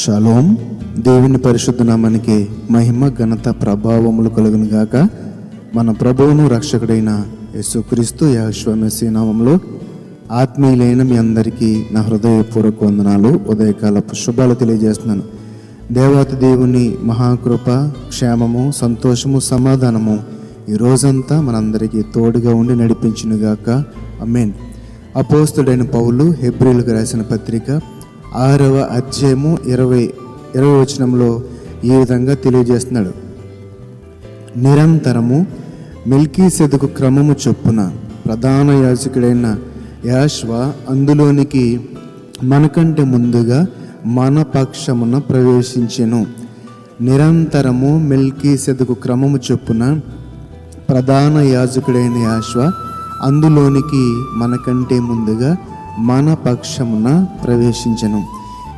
Shalom. దేవుని పరిశుద్ధ నామానికి మహిమ ఘనత ప్రభావములు కలుగును గాక. మన ప్రభువును రక్షకుడైన యేసుక్రీస్తు యెహోషువ మెస్సీ నామములో ఆత్మీయులైన మీ అందరికీ నా హృదయపూర్వక వందనాలు, ఉదయకాలపు శుభాలు తెలియజేస్తున్నాను. దేవాతి దేవుని మహాకృప, క్షేమము, సంతోషము, సమాధానము ఈ రోజంతా మనందరికీ తోడుగా ఉండి నడిపించునుగాక. ఆమేన్. అపోస్తలుడైన పౌలు హెబ్రీయులకు రాసిన పత్రిక 6వ అధ్యాయము 20వ వచనంలో ఈ విధంగా తెలియజేస్తున్నాడు. నిరంతరము మెల్కీసెదెకు క్రమము చొప్పున ప్రధాన యాజకుడైన యాష్వ అందులోనికి మనకంటే ముందుగా మన పక్షమున ప్రవేశించెను. నిరంతరము మెల్కీసెదెకు క్రమము చొప్పున ప్రధాన యాజకుడైన యాష్వ అందులోనికి మనకంటే ముందుగా మన పక్షమున ప్రవేశించెను.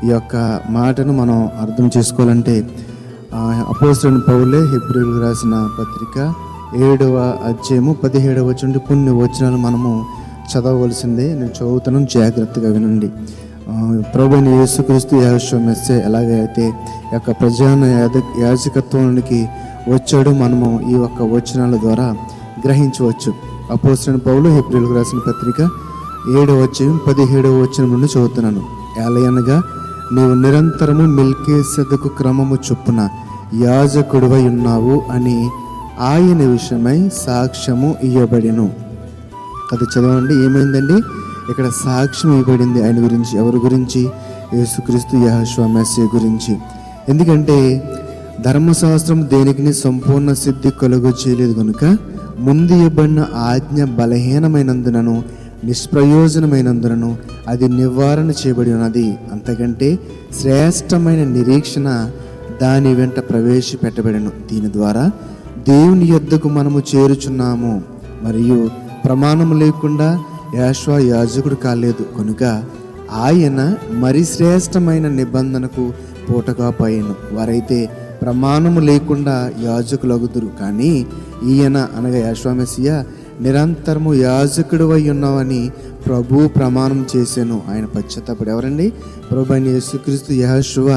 ఈ యొక్క మాటను మనం అర్థం చేసుకోవాలంటే అపోస్తలుడైన పౌలే హెబ్రీయులకు రాసిన పత్రిక 7వ అధ్యాయము 17వ వచనం కొన్ని వచనాలు మనము చదవవలసిందే. నేను చదువుతాను, జాగ్రత్తగా వినండి. ప్రభువైన యేసుక్రీస్తు యెహోషువ మెస్సీ ఎలాగైతే ఈ యొక్క ప్రధాన యాజకత్వానికి వచ్చాడో మనము ఈ యొక్క వచనాల ద్వారా గ్రహించవచ్చు. అపోస్తలుడైన పౌలు హెబ్రీయులకు రాసిన పత్రిక 7వ అధ్యాయం 17వ వచనం నుండి చదువుతున్నాను. ఏలయనగా నీవు నిరంతరము మెల్కీసెదెకు క్రమము చొప్పున యాజకుడివై ఉన్నావు అని ఆయన విషయమై సాక్ష్యము ఇవ్వబడెను. అది చదవండి. ఏమైందండి? ఇక్కడ సాక్ష్యం ఇవ్వబడింది. ఆయన గురించి. ఎవరి గురించి? యేసుక్రీస్తు యెహోషువ మెస్సీ గురించి. ఎందుకంటే ధర్మశాస్త్రం దేనికి సంపూర్ణ సిద్ధి కలుగు చేయలేదు కనుక ముందు ఇవ్వబడిన ఆజ్ఞ బలహీనమైనందునను నిష్ప్రయోజనమైనందునను అది నివారణ చేయబడి ఉన్నది. అంతకంటే శ్రేష్టమైన నిరీక్షణ దాని వెంట ప్రవేశపెట్టబడెను. దీని ద్వారా దేవుని యొద్దకు మనము చేరుచున్నాము. మరియు ప్రమాణం లేకుండా యాష్వ యాజకుడు కాలేదు కనుక ఆయన మరి శ్రేష్టమైన నిబంధనకు పూటగా పోయెను. వారైతే ప్రమాణము లేకుండా యాజకులగుదురు. కానీ ఈయన అనగా యెహోషువ మెస్సీయ నిరంతరము యాజకుడు అయి ఉన్నావని ప్రభు ప్రమాణం చేశాను. ఆయన పశ్చాత్తాపడు. ఎవరండి? ప్రభు అయిన యేసుక్రీస్తు యెహోషువ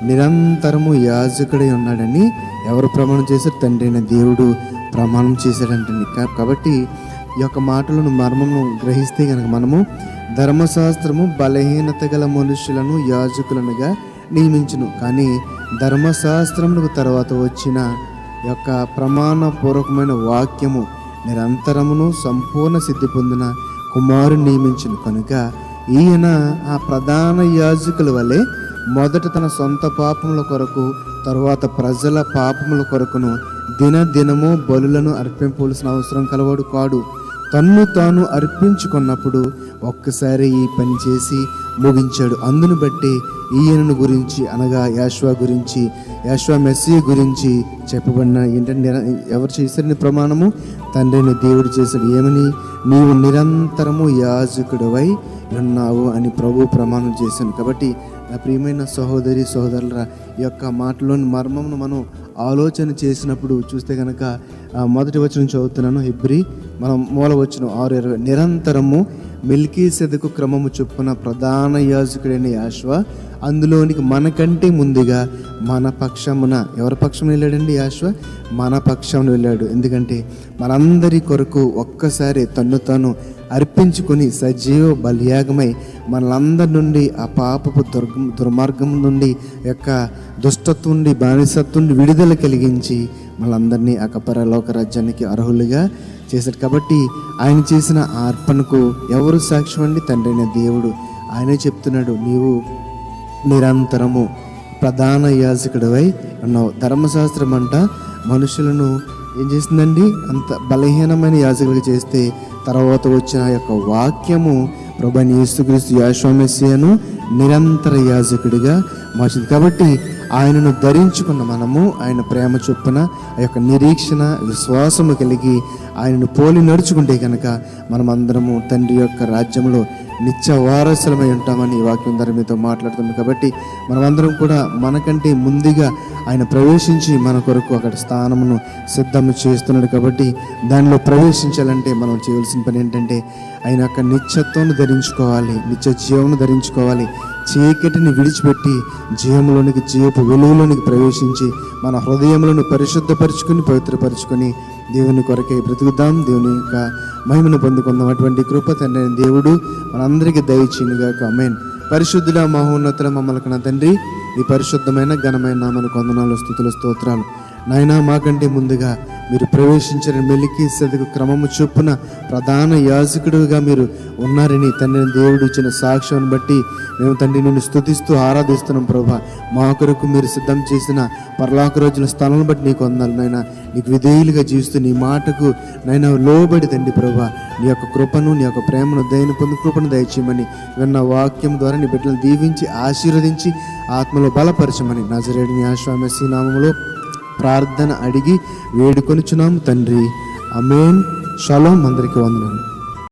నిరంతరము యాజకుడై ఉన్నాడని ఎవరు ప్రమాణం చేశారు? తండ్రి అయిన దేవుడు ప్రమాణం చేశాడంటండి. కాబట్టి ఈ యొక్క మాటలను మర్మము గ్రహిస్తే కనుక మనము ధర్మశాస్త్రము బలహీనత గల మనుషులను యాజకులనుగా నియమించును. కానీ ధర్మశాస్త్రములకు తర్వాత వచ్చిన యొక్క ప్రమాణపూర్వకమైన వాక్యము నిరంతరమును సంపూర్ణ సిద్ధి పొందిన కుమారుని నియమించును. కనుక ఈయన ఆ ప్రధాన యాజకుల వలె మొదట తన సొంత పాపముల కొరకు, తరువాత ప్రజల పాపముల కొరకును దినదినము బలులను అర్పింపవలసిన అవసరం కలవాడు కాడు. తన్ను తాను అర్పించుకున్నప్పుడు ఒక్కసారి ఈ పని చేసి ముగించాడు. అందును బట్టి ఈయనను గురించి అనగా యాష్వ గురించి, యెహోషువ మెస్సీ గురించి చెప్పబడిన ఏంటంటే ఎవరు చేశారని ప్రమాణము? తండ్రిని దేవుడు చేశాడు. ఏమని? నీవు నిరంతరము యాజకుడివై ఉన్నావు అని ప్రభు ప్రమాణం చేశాను. కాబట్టి నా ప్రియమైన సహోదరి సహోదరుల ఈ యొక్క మాటలోని మర్మమును మనం ఆలోచన చేసినప్పుడు చూస్తే కనుక మొదటి వచనం చదువుతున్నాను. హెబ్రీ మనం మూల వచనం 6:20 నిరంతరము మెల్కీసెదెకు క్రమము చొప్పున ప్రధాన యాజకుడైన యాష్వ అందులోనికి మనకంటే ముందుగా మన పక్షమున. ఎవరి పక్షమున వెళ్ళాడండి? యాష్వ మన పక్షమున వెళ్ళాడు. ఎందుకంటే మనందరి కొరకు ఒక్కసారి తన్ను తాను అర్పించుకొని సజీవ బలియాగమై మనలందరి నుండి ఆ పాపపు దుర్మార్గం నుండి యొక్క దుష్టత్వం నుండి బానిసత్వం నుండి విడుదల కలిగించి మనందరినీ ఆ పరలోక రాజ్యానికి అర్హులుగా చేశాడు. కాబట్టి ఆయన చేసిన అర్పణకు ఎవరు సాక్ష్యం అండి? తండ్రి అయిన దేవుడు. ఆయనే చెప్తున్నాడు, నీవు నిరంతరము ప్రధాన యాజకుడివై ఉన్నావు. ధర్మశాస్త్రం అంట మనుషులను ఏం చేసిందండి? అంత బలహీనమైన యాజకులుగా చేస్తే తర్వాత వచ్చిన యొక్క వాక్యము ప్రభువైన యేసుక్రీస్తు యెహోషువ మెస్సీయను నిరంతర యాజకుడిగా మార్చింది. కాబట్టి ఆయనను ధరించుకున్న మనము ఆయన ప్రేమ చొప్పున ఆ యొక్క నిరీక్షణ విశ్వాసము కలిగి ఆయనను పోలి నడుచుకుంటే కనుక మనమందరము తండ్రి యొక్క రాజ్యంలో నిత్య వారసులమై ఉంటామని ఈ వాక్యం ద్వారా మీతో మాట్లాడుతున్నాం. కాబట్టి మనమందరం కూడా మనకంటే ముందుగా ఆయన ప్రవేశించి మన కొరకు అక్కడ స్థానమును సిద్ధం చేస్తున్నాడు. కాబట్టి దానిలో ప్రవేశించాలంటే మనం చేయవలసిన పని ఏంటంటే ఆయన యొక్క నిత్యత్వాన్ని ధరించుకోవాలి, నిత్య జీవమును ధరించుకోవాలి. చీకటిని విడిచిపెట్టి జీవంలోనికి, జీవపు వెలుగులోనికి ప్రవేశించి మన హృదయములను పరిశుద్ధపరుచుకొని పవిత్రపరుచుకొని దేవుని కొరకే బ్రతుకుదాం. దేవుని యొక్క మహిమను పొందుకుందాం. అటువంటి కృప తండ్రి దేవుడు మనందరికీ దయచేయునుగాక. ఆమేన్. పరిశుద్ధుల మహోన్నతుల మమ్మల్ని కన్న తండ్రి, ఈ పరిశుద్ధమైన ఘనమైన నామమునకు వందనాలు, స్తుతులు, స్తోత్రాలు. నాయనా, మాకంటే ముందుగా మీరు ప్రవేశించిన మెల్కీసెదెకు క్రమము చొప్పున ప్రధాన యాజకుడుగా మీరు ఉన్నారని తండ్రి దేవుడు ఇచ్చిన సాక్ష్యాన్ని బట్టి మేము తండ్రి నిన్ను స్తుతిస్తూ ఆరాధిస్తున్నాం. ప్రభా, మా కొరకు మీరు సిద్ధం చేసిన పరలోక రోజుల స్థలాన్ని బట్టి నీకు వందనాలు నాయనా. నీకు విధేయులుగా జీవిస్తూ నీ మాటకు నైనా లోబడి తండ్రి ప్రభా, నీ యొక్క కృపను, నీ యొక్క ప్రేమను, దయను పొంది కృపను దయచేయమని విన్న వాక్యం ద్వారా నీ బిడ్డలను దీవించి ఆశీర్వదించి ఆత్మలో బలపరచమని నజరేయుని యేసు మెస్సీ నామములో ప్రార్థన అడిగి వేడుకొనుచున్నాము తండ్రి. ఆమేన్. షలోం. అందరికీ వందనాలు.